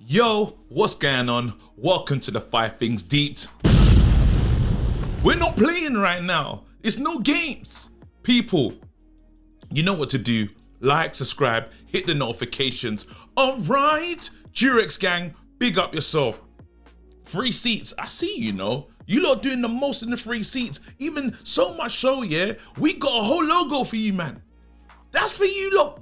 Yo, what's going on? Welcome to the 5 Things Deep. We're not playing right now. It's no games. People, you know what to do. Like, subscribe, hit the notifications. Alright, Durex gang, big up yourself. Free seats, I see you know. You lot doing the most in the free seats. Even so much so, yeah, we got a whole logo for you, man. That's for you lot.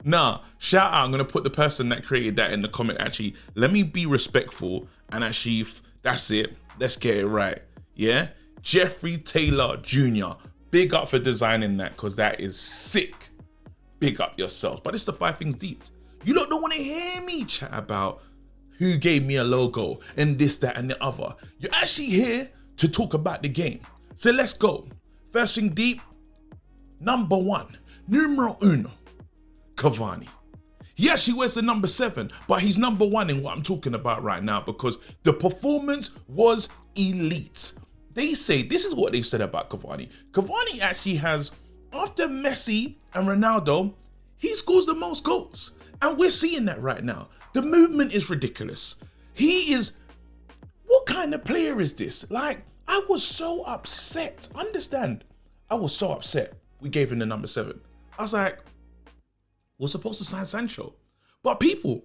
Nah, shout out. I'm gonna put the person that created that in the comment. Actually, let me be respectful and actually, that's it. Let's get it right. Yeah, Jeffrey Taylor Jr. Big up for designing that, because that is sick. Big up yourselves. But it's the 5 Things Deep. You lot don't want to hear me chat about who gave me a logo and this, that, and the other. You're actually here to talk about the game. So let's go. First thing deep. Number 1, numero uno. Cavani. He actually wears the number 7, but he's number 1 in what I'm talking about right now because the performance was elite. They say, this is what they said about Cavani. Cavani actually has, after Messi and Ronaldo, he scores the most goals. And we're seeing that right now. The movement is ridiculous. He is, what kind of player is this? Like, I was so upset. Understand, I was so upset we gave him the number 7. I was like, we're supposed to sign Sancho. But people,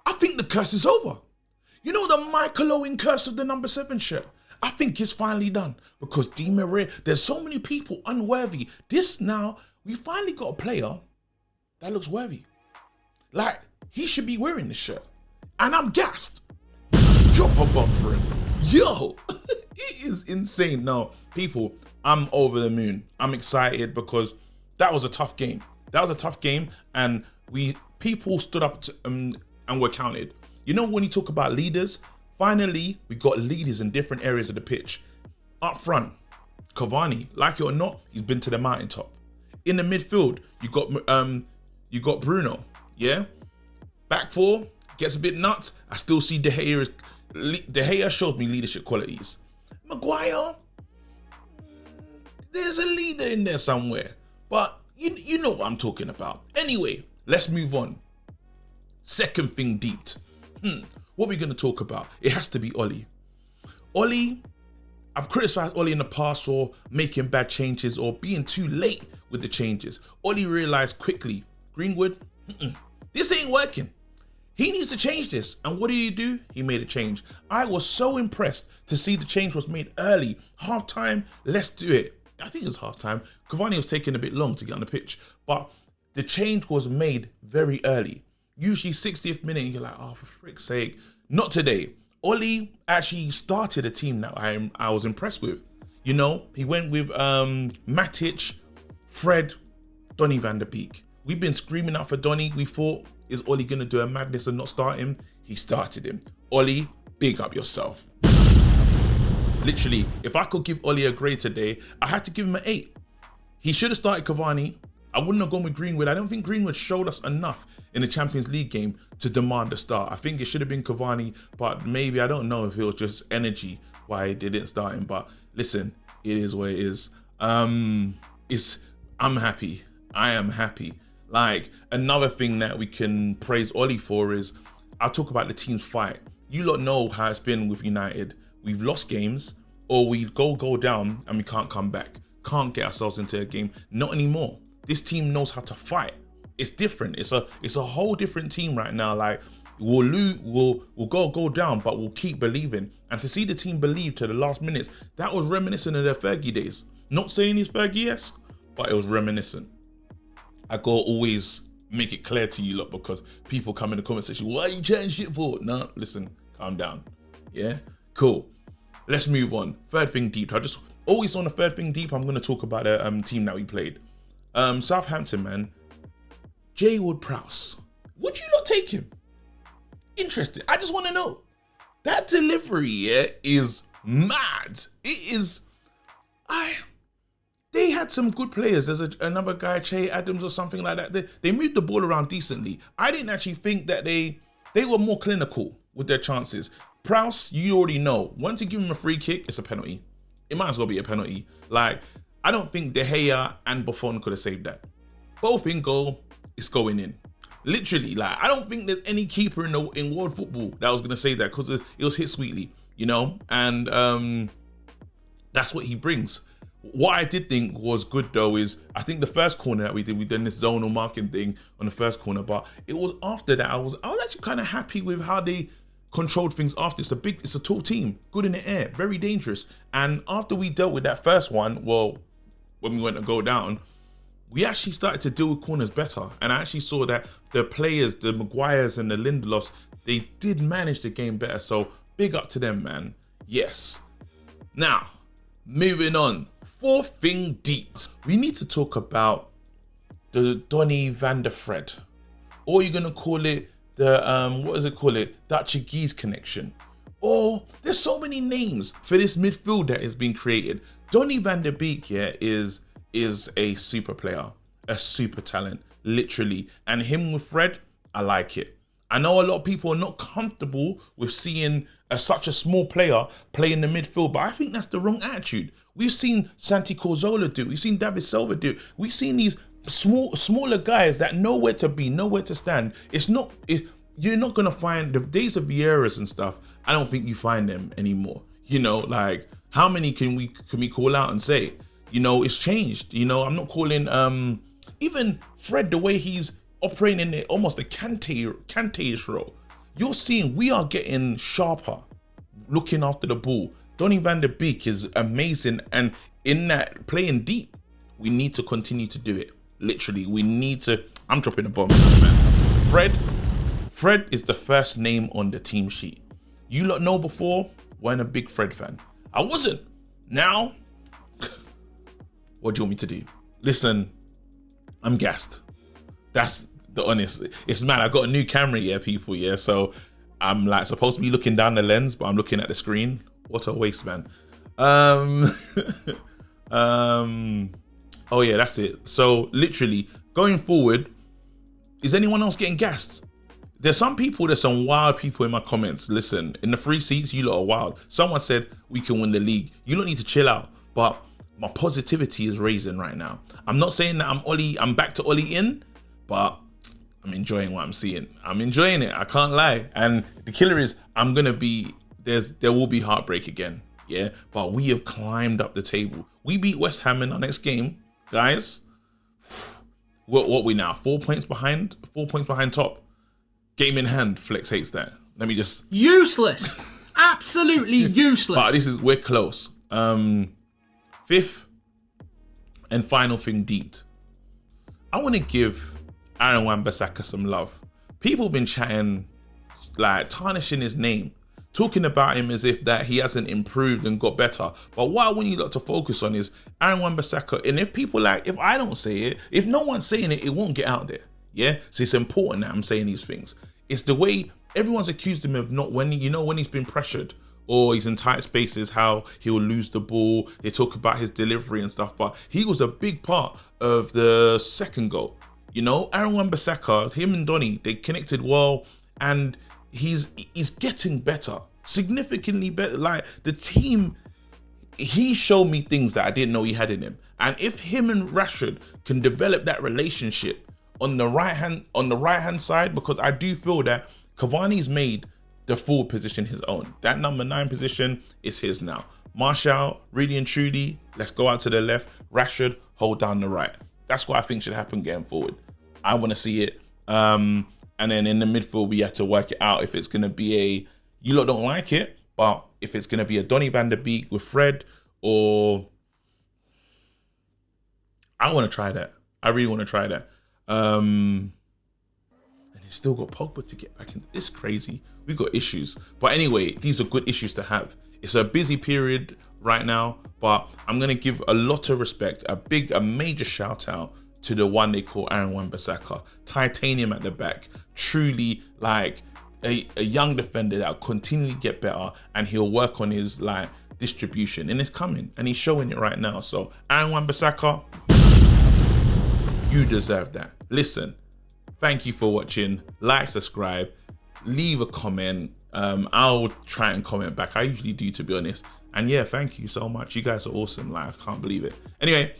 I think the curse is over. You know the Michael Owen curse of the number 7 shirt? I think it's finally done because Di Maria, there's so many people unworthy. This now, we finally got a player that looks worthy. Like, he should be wearing this shirt. And I'm gassed. Drop a bomb for him. Yo, it is insane. Now, people, I'm over the moon. I'm excited because that was a tough game. That was a tough game, and people stood up and were counted. You know, when you talk about leaders, finally we got leaders in different areas of the pitch. Up front, Cavani, like it or not, he's been to the mountaintop. In the midfield, you got Bruno, yeah. Back 4 gets a bit nuts. I still see De Gea shows me leadership qualities. Maguire, there's a leader in there somewhere, but you know what I'm talking about. Anyway, let's move on. Second thing deep. What are we going to talk about? It has to be Ollie. Ollie, I've criticized Ollie in the past for making bad changes or being too late with the changes. Ollie realized quickly, Greenwood, this ain't working. He needs to change this. And what did he do? He made a change. I was so impressed to see the change was made early. Half time, let's do it. I think it was half time. Cavani was taking a bit long to get on the pitch, but the change was made very early. Usually 60th minute, you're like, oh, for frick's sake. Not today. Ollie actually started a team that I was impressed with. You know, he went with Matic, Fred, Donnie van der Beek. We've been screaming out for Donnie. We thought, is Ollie going to do a madness and not start him? He started him. Ollie, big up yourself. Literally, if I could give Ollie a grade today, I had to give him an 8. He should have started Cavani. I wouldn't have gone with Greenwood. I don't think Greenwood showed us enough in the Champions League game to demand a start. I think it should have been Cavani, but maybe, I don't know if it was just energy why they didn't start him. But listen, it is what it is. I'm happy. I am happy. Like, another thing that we can praise Ollie for is, I'll talk about the team's fight. You lot know how it's been with United. We've lost games, or we go down and we can't come back. Can't get ourselves into a game. Not anymore. This team knows how to fight. It's different. It's a whole different team right now. Like, we'll lose, we'll go down, but we'll keep believing. And to see the team believe to the last minutes, that was reminiscent of their Fergie days. Not saying he's Fergie-esque, but it was reminiscent. I gotta always make it clear to you lot, because people come in the comment section, what are you chatting shit for? No, listen, calm down. Yeah, cool. Let's move on. Third thing deep. I just always on the third thing deep. I'm gonna talk about the team that we played. Southampton, man. J Wood-Prowse. Would you not take him? Interesting. I just want to know. That delivery, yeah, is mad. It is. They had some good players. There's another guy, Che Adams or something like that. They moved the ball around decently. I didn't actually think that they were more clinical with their chances. Prowse, you already know. Once you give him a free kick, it's a penalty. It might as well be a penalty. Like, I don't think De Gea and Buffon could have saved that. Both in goal, it's going in. Literally, like, I don't think there's any keeper in world football that was gonna say that, because it was hit sweetly, you know, and that's what he brings. What I did think was good though is, I think the first corner that we did this zonal marking thing on the first corner, but it was after that I was actually kind of happy with how they controlled things after. It's a tall team, good in the air, very dangerous. And after we dealt with that first one, well, when we went to go down, we actually started to deal with corners better. And I actually saw that the players, the Maguires and the Lindelofs, they did manage the game better. So big up to them, man. Yes. Now, moving on. Fourth thing deep. We need to talk about the Donnie van der Fred. Or you're gonna call it the what does it call it? Dutch-Geese connection. Or there's so many names for this midfield that is being created. Donnie van der Beek, yeah, is a super player, a super talent, literally. And him with Fred, I like it. I know a lot of people are not comfortable with seeing such a small player play in the midfield, but I think that's the wrong attitude. We've seen Santi Cazorla do it. We've seen David Silva do it. We've seen these smaller guys that know where to be, know where to stand. You're not gonna find the days of Vieiras and stuff. I don't think you find them anymore. You know, like, how many can we call out and say? You know, it's changed. You know, I'm not calling even Fred, the way he's operating in almost a Kante-ish role. You're seeing we are getting sharper, looking after the ball. Donnie van der Beek is amazing, and in that playing deep, we need to continue to do it. Literally, we need to. I'm dropping a bomb, man. Fred is the first name on the team sheet. You lot know before, weren't a big Fred fan. I wasn't. Now, what do you want me to do? Listen, I'm gassed. That's the honest. It's mad. I got a new camera, yeah, people, yeah. So I'm like supposed to be looking down the lens, but I'm looking at the screen. What a waste, man. Oh yeah, that's it. So literally going forward, is anyone else getting gassed? There's some wild people in my comments. Listen, in the free seats, you lot are wild. Someone said we can win the league. You don't need to chill out, but my positivity is raising right now. I'm not saying that I'm back to Ollie in, but I'm enjoying what I'm seeing. I'm enjoying it, I can't lie. And the killer is, there will be heartbreak again, yeah? But we have climbed up the table. We beat West Ham in our next game, guys. What we now? 4 points behind top. Game in hand. Flex hates that. Let me just... Useless. Absolutely useless. But we're close. Fifth and final thing deep. I want to give Aaron Wan-Bissaka some love. People have been chatting, like, tarnishing his name, talking about him as if that he hasn't improved and got better. But what I want you lot to focus on is Aaron Wan-Bissaka. And if I don't say it, if no one's saying it, it won't get out there. Yeah, so it's important that I'm saying these things. It's the way everyone's accused him of not when he's been pressured or he's in tight spaces, how he will lose the ball. They talk about his delivery and stuff, but he was a big part of the second goal. You know, Aaron Wan-Bissaka, him and Donnie, they connected well, and he's getting better, significantly better. Like, the team, he showed me things that I didn't know he had in him. And if him and Rashford can develop that relationship on the right hand side, because I do feel that Cavani's made the forward position his own. That number 9 position is his now. Martial, really and truly, let's go out to the left. Rashford, hold down the right. That's what I think should happen going forward. I want to see it. And then in the midfield, we have to work it out if it's going to be you lot don't like it, but if it's going to be a Donnie van der Beek with Fred, or I want to try that. I really want to try that. And he's still got Pogba to get back in. It's crazy. We've got issues. But anyway, these are good issues to have. It's a busy period right now, but I'm going to give a lot of respect, a major shout out to the one they call Aaron Wan-Bissaka. Titanium at the back. Truly, like, a young defender that will continually get better, and he'll work on his, like, distribution. And it's coming, and he's showing it right now. So, Aaron Wan-Bissaka, you deserve that. Listen, thank you for watching. Like, subscribe, leave a comment. I'll try and comment back. I usually do, to be honest. And yeah, thank you so much. You guys are awesome. Like, I can't believe it. Anyway,